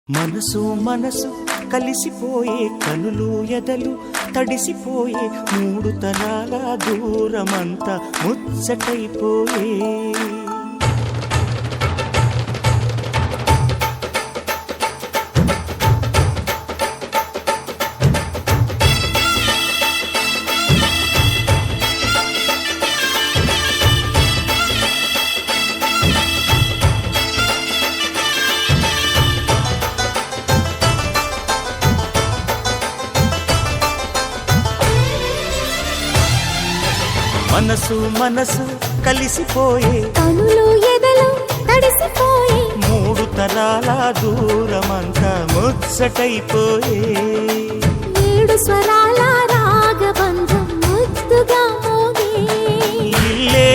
మనసు మనసు కలిసిపోయే కనులు ఎదలు తడిసిపోయే మూడు తరాల దూరమంతా ముచ్చటైపోయే మనసు మనసు కలిసిపోయే కనులు ఎదలు తడిసిపోయే మూడు తరాల దూరమంతా ముచ్చటైపోయే ఏడు స్వరాల రాగబంధం ముద్దుగా మోగే ఇల్లే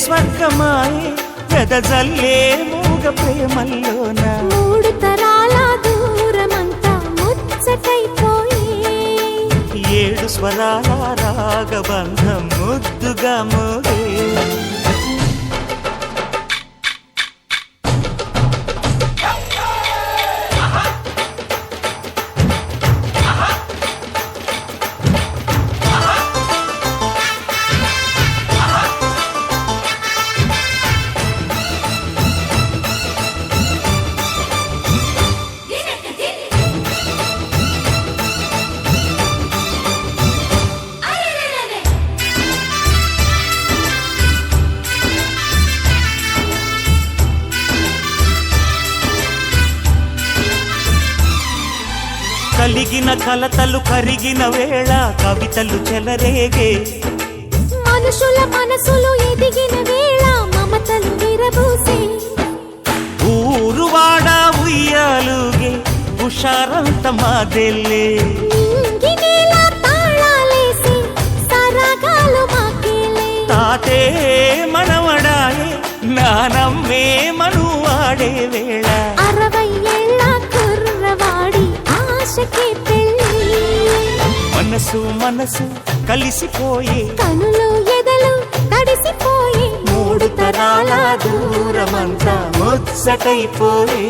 స్వర్గమాయే వెదజల్లే మూగ ప్రేమల్లోన మూడు తరాల దూరమంతా ముచ్చటైపోయే ఏడు స్వరాల రాగబంధం ముద్దుగా మోగే కలిగిన కలతలు కరిగిన వేళ కవితలు చెలరేగే మనుషుల మనసులు ఎదిగిన వేళ మమతలు విరబూసే ఊరువాడ ఉయ్యాలుగే హుషారంత మాదెల్లే నింగినేల తాళాలేసి సరాగాలు మాకేలే తాతే మనవడాయే నానమ్మే మనువాడే వేళ 60 ఏళ్ల కుర్రవాడి ఆశకి పెళ్ళి మనసు మనసు కలిసిపోయే కనులు ఎదలు తడిసిపోయే మూడు తరాల దూరమంతా ముచ్చటైపోయే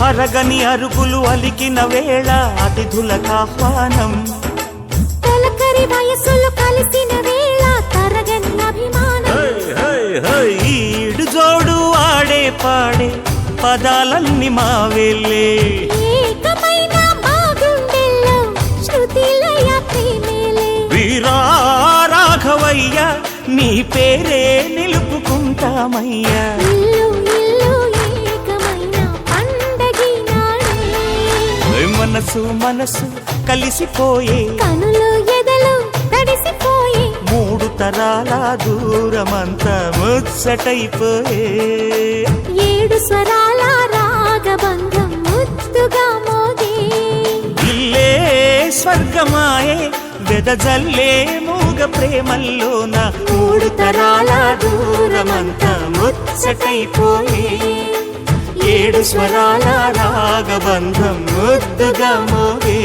అరగని అరుగులు అలికిన వేళ అతిథులకు ఆహ్వానం తొలకరి వయసులు కలిసిన వేళ తరగని అభిమానం ఈడు జోడు ఆడే పాడే పదాలన్నీ మావెళ్ళే ఏకమైన మా గుండెల్లో శృతిలయ ప్రేమేలే వీరా రాఘవయ్య నీ పేరే నిలుపుకుంటామయ్యా ఇల్లు ఇల్లు ఏకమైన పండగి నాడే మనసు మనసు కలిసిపోయే కనులు ఎదలు తడిసిపోయే మూడు తరాల దూరమంతా ముచ్చటైపోయే ఏడు స్వరాల రాగబంధం ముద్దుగా మోగే ఇల్లే స్వర్గమాయే వెదజల్లే మూగ ప్రేమల్లోన మూడు తరాల దూరమంతా ముచ్చటైపోయే ఏడు స్వరాల రాగబంధం ముద్దుగా మోగే